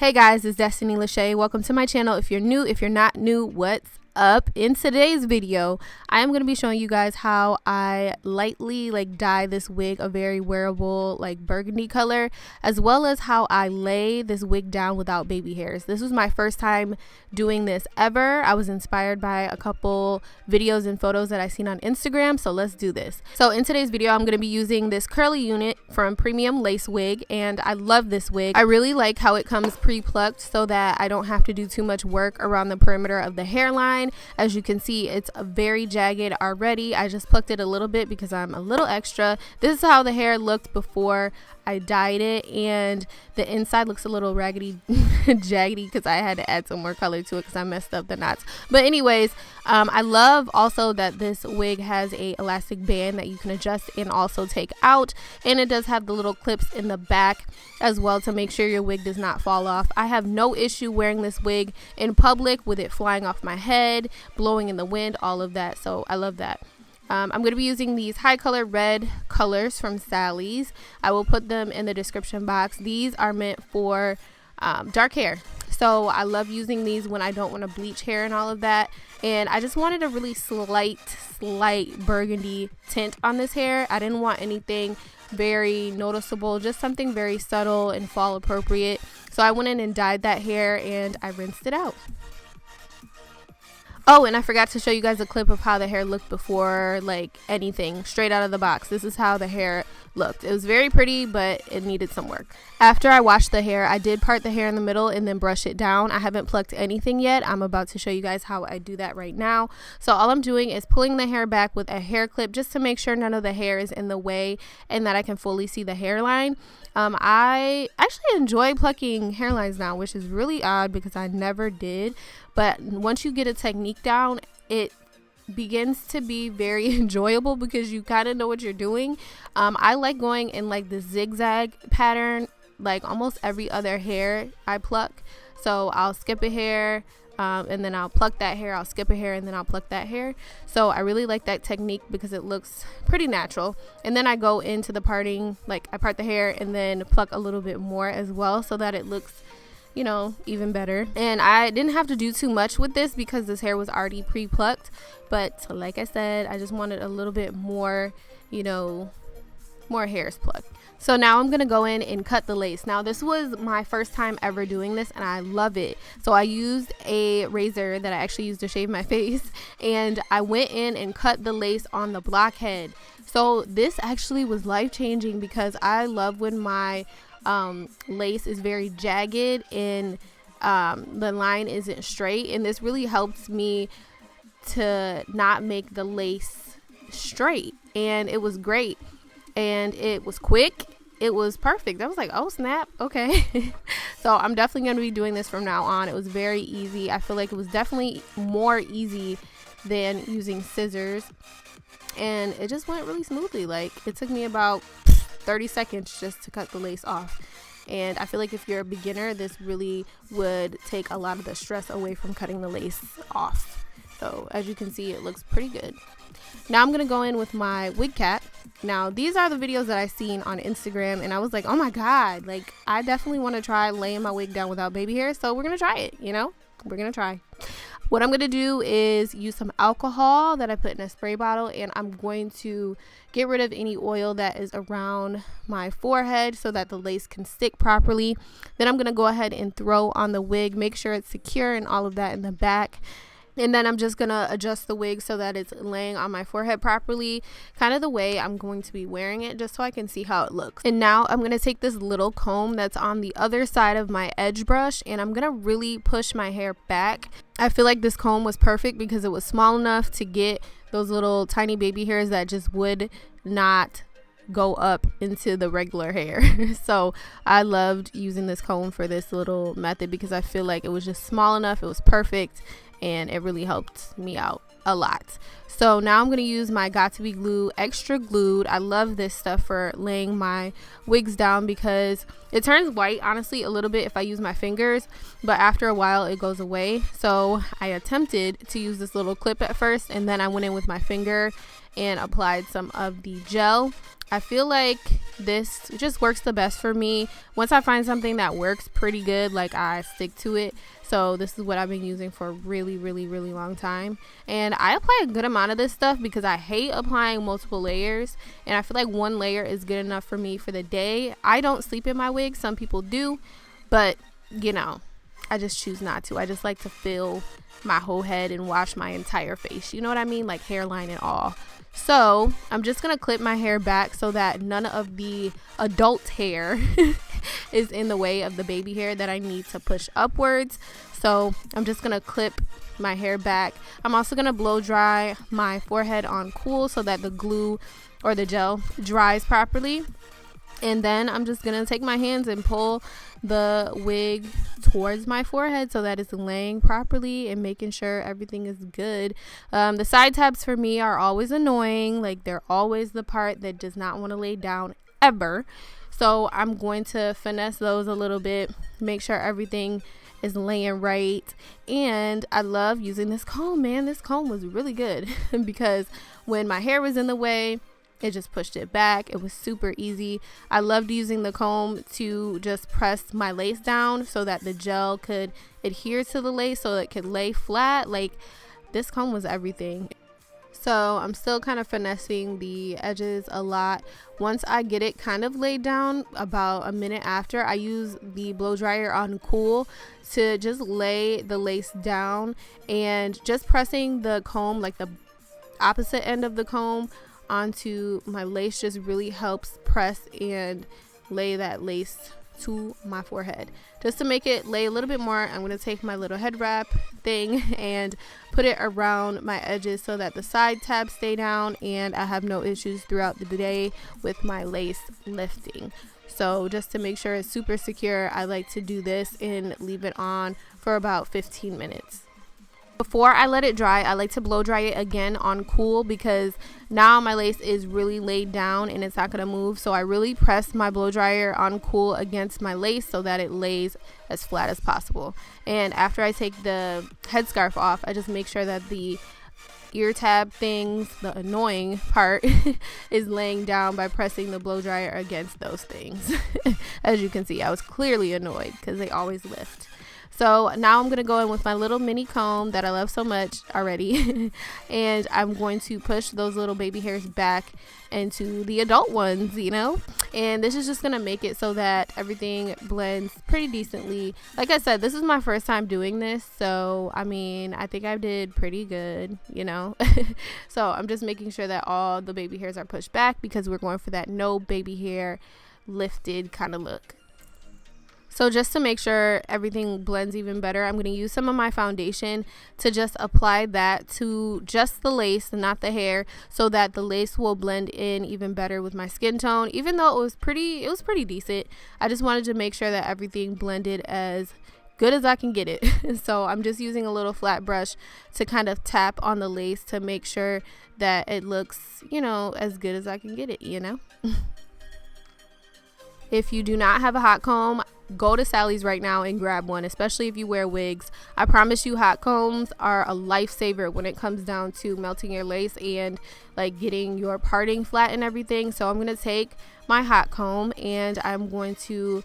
Hey guys, it's Destiny Lachey. Welcome to my channel. If you're new, if you're not new, what's up? In today's video, I am going to be showing you guys how I lightly dye this wig a very wearable burgundy color, as well as how I lay this wig down without baby hairs. This was my first time doing this ever. I was inspired by a couple videos and photos that I seen on Instagram, so let's do this. So in today's video, I'm going to be using this curly unit from Premium Lace Wig, and I love this wig. I really like how it comes pre-plucked so that I don't have to do too much work around the perimeter of the hairline. As you can see, it's very jagged already. I just plucked it a little bit because I'm a little extra. This is how the hair looked before I dyed it, and the inside looks a little raggedy jaggedy because I had to add some more color to it because I messed up the knots. But anyways, I love also that this wig has a elastic band that you can adjust and also take out, and it does have the little clips in the back as well to make sure your wig does not fall off. I have no issue wearing this wig in public with it flying off my head, blowing in the wind, all of that, so I love that. I'm going to be using these high color red colors from Sally's. I will put them in the description box. These are meant for dark hair. So I love using these when I don't want to bleach hair and all of that. And I just wanted a really slight burgundy tint on this hair. I didn't want anything very noticeable, just something very subtle and fall appropriate. So I went in and dyed that hair and I rinsed it out. Oh, and I forgot to show you guys a clip of how the hair looked before anything, straight out of the box. This is how the hair looked. It was very pretty, but it needed some work. After I washed the hair, I did part the hair in the middle and then brush it down. I haven't plucked anything yet. I'm about to show you guys how I do that right now. So all I'm doing is pulling the hair back with a hair clip just to make sure none of the hair is in the way and that I can fully see the hairline. I actually enjoy plucking hairlines now, which is really odd because I never did. But once you get a technique down, it begins to be very enjoyable because you kind of know what you're doing. I like going in the zigzag pattern, almost every other hair I pluck. So I'll skip a hair, and then I'll pluck that hair, I'll skip a hair, and then I'll pluck that hair. So I really like that technique because it looks pretty natural. And then I go into the parting, I part the hair and then pluck a little bit more as well so that it looks, you know, even better. And I didn't have to do too much with this because this hair was already pre-plucked, but like I said, I just wanted a little bit more, you know, more hairs plucked. So now I'm gonna go in and cut the lace. Now this was my first time ever doing this and I love it. So I used a razor that I actually used to shave my face, and I went in and cut the lace on the blockhead. So this actually was life-changing because I love when my lace is very jagged and the line isn't straight, and this really helps me to not make the lace straight. And it was great, and it was quick, it was perfect. I was like, oh snap, okay. So I'm definitely going to be doing this from now on. It was very easy. I feel like it was definitely more easy than using scissors, and it just went really smoothly. It took me about 30 seconds just to cut the lace off. And I feel like if you're a beginner, this really would take a lot of the stress away from cutting the lace off. So as you can see, it looks pretty good. Now I'm going to go in with my wig cap. Now these are the videos that I seen on Instagram, and I was like, oh my god, I definitely want to try laying my wig down without baby hair. So we're going to try it, you know, we're going to try. What I'm going to do is use some alcohol that I put in a spray bottle, and I'm going to get rid of any oil that is around my forehead so that the lace can stick properly. Then I'm going to go ahead and throw on the wig, make sure it's secure and all of that in the back. And then I'm just going to adjust the wig so that it's laying on my forehead properly, kind of the way I'm going to be wearing it, just so I can see how it looks. And now I'm going to take this little comb that's on the other side of my edge brush, and I'm going to really push my hair back. I feel like this comb was perfect because it was small enough to get those little tiny baby hairs that just would not go up into the regular hair. So I loved using this comb for this little method because I feel like it was just small enough, it was perfect, and it really helped me out a lot. So now I'm going to use my Got To Be Glue Extra Glued. I love this stuff for laying my wigs down because it turns white, honestly, a little bit if I use my fingers, but after a while it goes away. So I attempted to use this little clip at first, and then I went in with my finger and applied some of the gel. I feel like this just works the best for me. Once I find something that works pretty good, like, I stick to it. So this is what I've been using for a really long time. And I apply a good amount of this stuff because I hate applying multiple layers. And I feel like one layer is good enough for me for the day. I don't sleep in my wig. Some people do. But, you know, I just choose not to. I just like to fill my whole head and wash my entire face. You know what I mean? Like hairline and all. So I'm just going to clip my hair back so that none of the adult hair is in the way of the baby hair that I need to push upwards. So I'm just going to clip my hair back. I'm also going to blow dry my forehead on cool so that the glue or the gel dries properly. And then I'm just going to take my hands and pull the wig towards my forehead so that it's laying properly and making sure everything is good. The side tabs for me are always annoying. Like, they're always the part that does not want to lay down ever. So I'm going to finesse those a little bit, make sure everything is laying right. And I love using this comb, man. This comb was really good because when my hair was in the way, it just pushed it back. It was super easy. I loved using the comb to just press my lace down so that the gel could adhere to the lace so it could lay flat. Like, this comb was everything. So I'm still kind of finessing the edges a lot. Once I get it kind of laid down, about a minute after, I use the blow dryer on cool to just lay the lace down, and just pressing the comb, like the opposite end of the comb, onto my lace just really helps press and lay that lace to my forehead. Just to make it lay a little bit more, I'm going to take my little head wrap thing and put it around my edges so that the side tabs stay down and I have no issues throughout the day with my lace lifting. So just to make sure it's super secure, I like to do this and leave it on for about 15 minutes. Before I let it dry, I like to blow dry it again on cool because now my lace is really laid down and it's not going to move. So I really press my blow dryer on cool against my lace so that it lays as flat as possible. And after I take the headscarf off, I just make sure that the ear tab things, the annoying part, is laying down by pressing the blow dryer against those things. As you can see, I was clearly annoyed because they always lift. So now I'm going to go in with my little mini comb that I love so much already. And I'm going to push those little baby hairs back into the adult ones, you know. And this is just going to make it so that everything blends pretty decently. Like I said, this is my first time doing this. So, I mean, I think I did pretty good, you know. So I'm just making sure that all the baby hairs are pushed back because we're going for that no baby hair lifted kind of look. So just to make sure everything blends even better, I'm going to use some of my foundation to just apply that to just the lace, not the hair, so that the lace will blend in even better with my skin tone. Even though it was pretty decent, I just wanted to make sure that everything blended as good as I can get it. So I'm just using a little flat brush to kind of tap on the lace to make sure that it looks, you know, as good as I can get it, you know. If you do not have a hot comb, go to Sally's right now and grab one, especially if you wear wigs. I promise you, hot combs are a lifesaver when it comes down to melting your lace and like getting your parting flat and everything. So I'm going to take my hot comb and I'm going to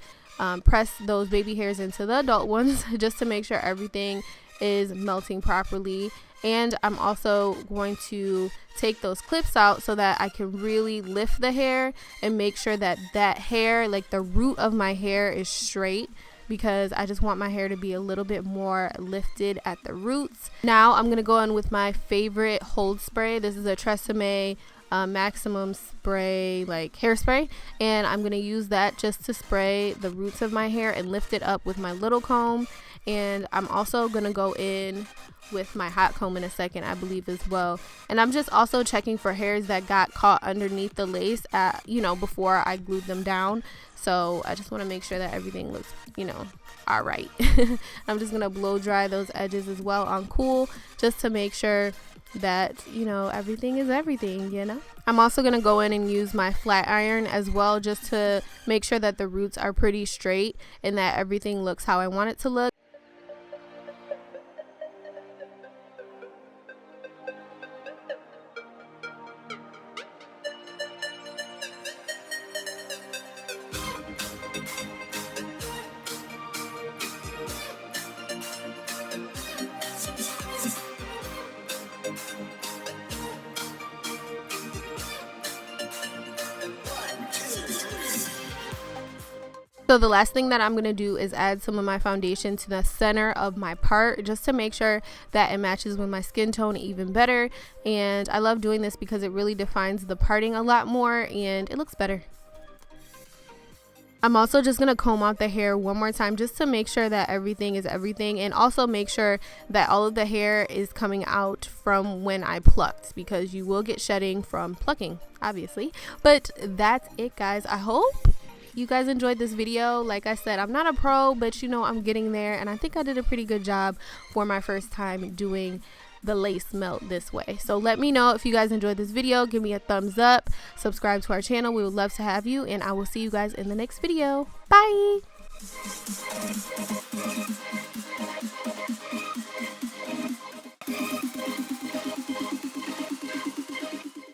press those baby hairs into the adult ones just to make sure everything is melting properly. And I'm also going to take those clips out so that I can really lift the hair and make sure that that hair, like the root of my hair, is straight, because I just want my hair to be a little bit more lifted at the roots. Now I'm going to go in with my favorite hold spray. This is a Tresemme maximum spray, like hairspray, and I'm going to use that just to spray the roots of my hair and lift it up with my little comb. And I'm also going to go in with my hot comb in a second, I believe, as well. And I'm just also checking for hairs that got caught underneath the lace before I glued them down. So I just want to make sure that everything looks, all right. I'm just going to blow dry those edges as well on cool, just to make sure that, everything is everything, I'm also going to go in and use my flat iron as well, just to make sure that the roots are pretty straight and that everything looks how I want it to look. So the last thing that I'm going to do is add some of my foundation to the center of my part, just to make sure that it matches with my skin tone even better. And I love doing this because it really defines the parting a lot more and it looks better. I'm also just going to comb out the hair one more time just to make sure that everything is everything, and also make sure that all of the hair is coming out from when I plucked, because you will get shedding from plucking, obviously. But that's it, guys. I hope you guys enjoyed this video. Like I said, I'm not a pro, but you know, I'm getting there, and I think I did a pretty good job for my first time doing the lace melt this way. So let me know if you guys enjoyed this video. Give me a thumbs up, subscribe to our channel. We would love to have you, and I will see you guys in the next video. Bye.